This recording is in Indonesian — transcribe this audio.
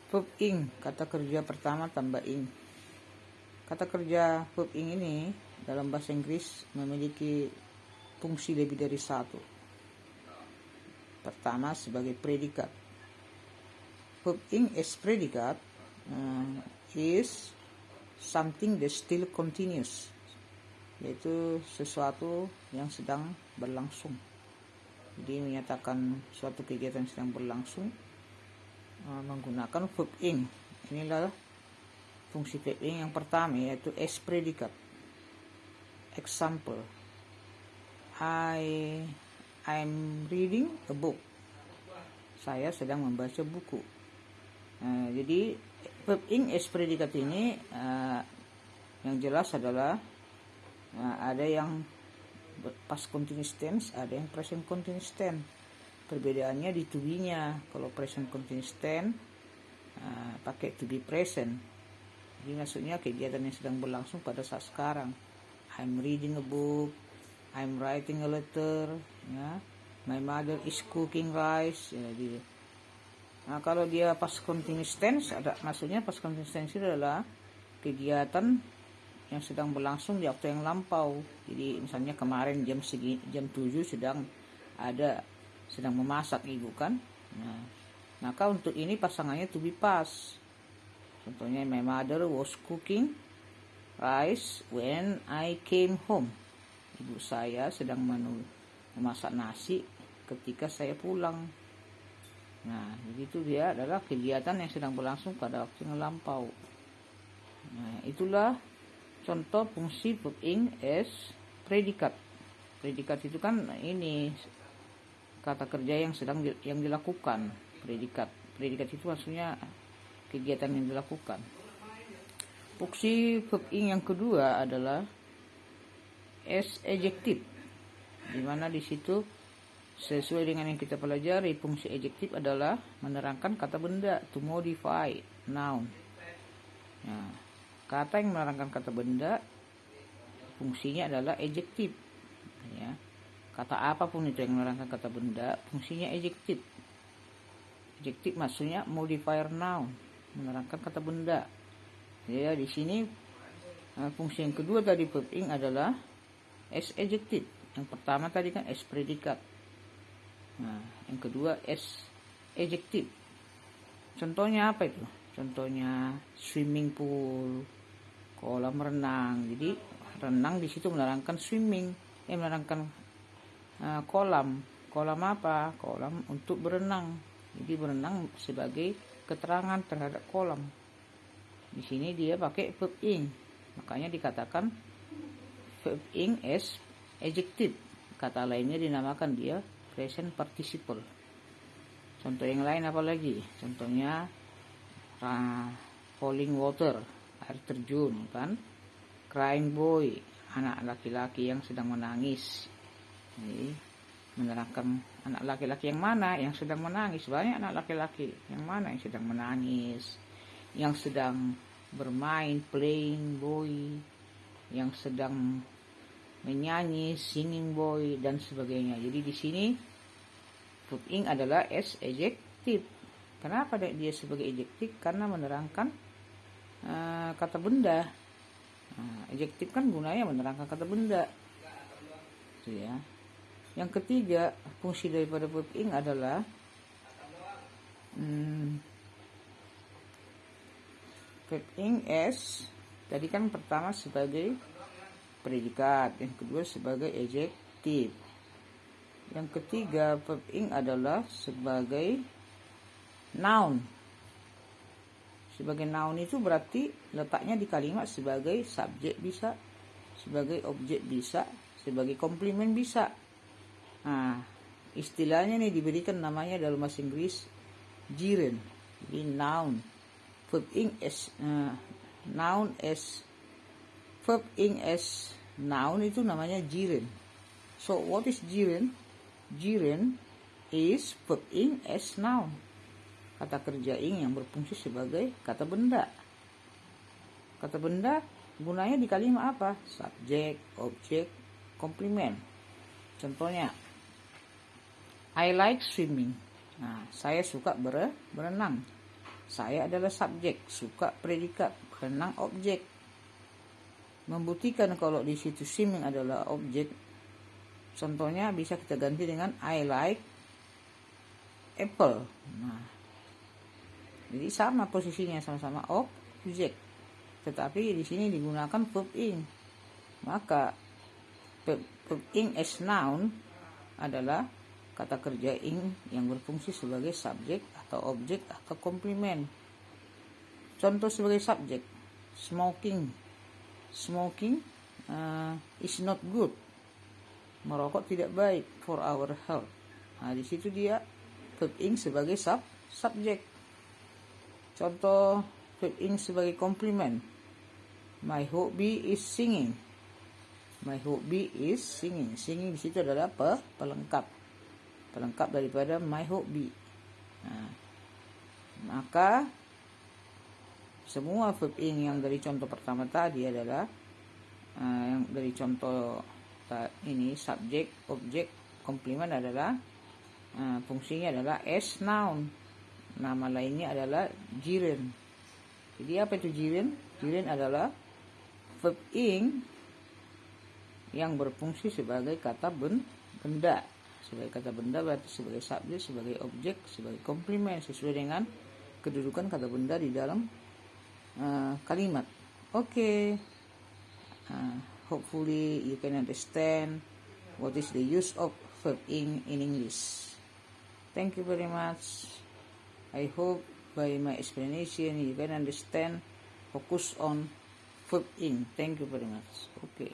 Verb ing, kata kerja pertama tambah ing. Kata kerja verb ing ini dalam bahasa Inggris memiliki fungsi lebih dari satu. Pertama sebagai predikat. Verb ing as predicat is something that still continues, yaitu sesuatu yang sedang berlangsung. Jadi menyatakan suatu kegiatan yang sedang berlangsung menggunakan verb ing. Inilah fungsi verb ing yang pertama, yaitu as predikat. Example, I'm reading a book. Saya sedang membaca buku. Jadi verb ing as predikat ini yang jelas adalah ada yang past continuous tense, ada yang present continuous tense. Perbedaannya di to be-nya. Kalau present continuous tense pakai to be present. Jadi maksudnya kegiatan yang sedang berlangsung pada saat sekarang. I'm reading a book, I'm writing a letter, ya. My mother is cooking rice. Jadi, kalau dia past continuous tense, maksudnya past continuous tense itu adalah kegiatan yang sedang berlangsung di waktu yang lampau. Jadi misalnya kemarin jam 7 sedang memasak ibu kan. Nah, maka untuk ini pasangannya to be past. Contohnya, my mother was cooking rice when I came home. Ibu saya sedang memasak nasi ketika saya pulang. Nah, begitu dia adalah kegiatan yang sedang berlangsung pada waktu yang lampau. Nah, itulah contoh fungsi verb ing as predikat. Predikat itu kan ini kata kerja yang sedang dilakukan. Predikat itu maksudnya kegiatan yang dilakukan. Fungsi verb ing yang kedua adalah as adjective, di mana di situ sesuai dengan yang kita pelajari, fungsi adjective adalah menerangkan kata benda, to modify noun. Nah, kata yang menerangkan kata benda fungsinya adalah adjective, ya. Kata apapun itu yang menerangkan kata benda fungsinya adjective. Adjective maksudnya modifier noun, menerangkan kata benda. Ya, di sini fungsi yang kedua tadi verb ing adalah as adjective. Yang pertama tadi kan as predikat. Nah, yang kedua as adjective. Contohnya apa itu? Contohnya swimming pool, kolam renang. Jadi renang di situ menerangkan swimming, menerangkan kolam. Kolam apa? Kolam untuk berenang. Jadi berenang sebagai keterangan terhadap kolam. Di sini dia pakai verb ing. Makanya dikatakan verb ing as adjective. Kata lainnya dinamakan dia present participle. Contoh yang lain apa lagi? Contohnya falling water, air terjun kan. Crying boy, anak laki-laki yang sedang menangis. Jadi menerangkan anak laki-laki yang mana yang sedang menangis. Banyak anak laki-laki yang mana yang sedang menangis, yang sedang bermain, playing boy, yang sedang menyanyi, singing boy, dan sebagainya. Jadi di sini verb ing adalah as adjective. Kenapa dia sebagai adjective? Karena menerangkan kata benda. Adjective kan gunanya menerangkan kata benda. Itu ya. Yang ketiga, fungsi daripada verb ing adalah verb ing as, tadi kan pertama sebagai predikat, yang kedua sebagai adjective. Yang ketiga, verb ing adalah sebagai noun. Sebagai noun itu berarti letaknya di kalimat sebagai subjek bisa, sebagai objek bisa, sebagai komplement bisa. Nah, istilahnya nih diberikan namanya dalam bahasa Inggris gerund. Jadi noun. Verb ing as noun as verb ing as noun itu namanya gerund. So what is gerund? Gerund is verb ing as noun. Kata kerja ing yang berfungsi sebagai kata benda. Kata benda gunanya di kalimat apa? Subjek, objek, komplement. Contohnya, I like swimming. Nah, saya suka berenang. Saya adalah subjek, suka predikat, renang objek. Membuktikan kalau di situ swimming adalah objek, contohnya bisa kita ganti dengan I like apple. Nah, jadi sama posisinya, sama-sama objek, tetapi di sini digunakan verb ing. Maka verb ing as noun adalah kata kerja ing yang berfungsi sebagai subjek atau objek atau komplement. Contoh sebagai subjek, smoking. Smoking is not good. Merokok tidak baik for our health. Nah, di situ dia verb ing sebagai subjek. Contoh verb ing sebagai komplement. My hobby is singing. My hobby is singing. Singing di situ adalah pelengkap daripada my hobby. Nah, maka semua verb ing yang dari contoh pertama tadi adalah yang dari contoh ini subjek, objek, komplement adalah fungsinya adalah as noun. Nama lainnya adalah gerund. Jadi apa itu gerund? Gerund adalah verb ing yang berfungsi sebagai kata benda. Sebagai kata benda berarti sebagai subjek, sebagai objek, sebagai komplement sesuai dengan kedudukan kata benda di dalam kalimat. Okay. Hopefully you can understand what is the use of verb ing in English. Thank you very much. I hope by my explanation you can understand, focus on verb ing. Thank you very much. Okay.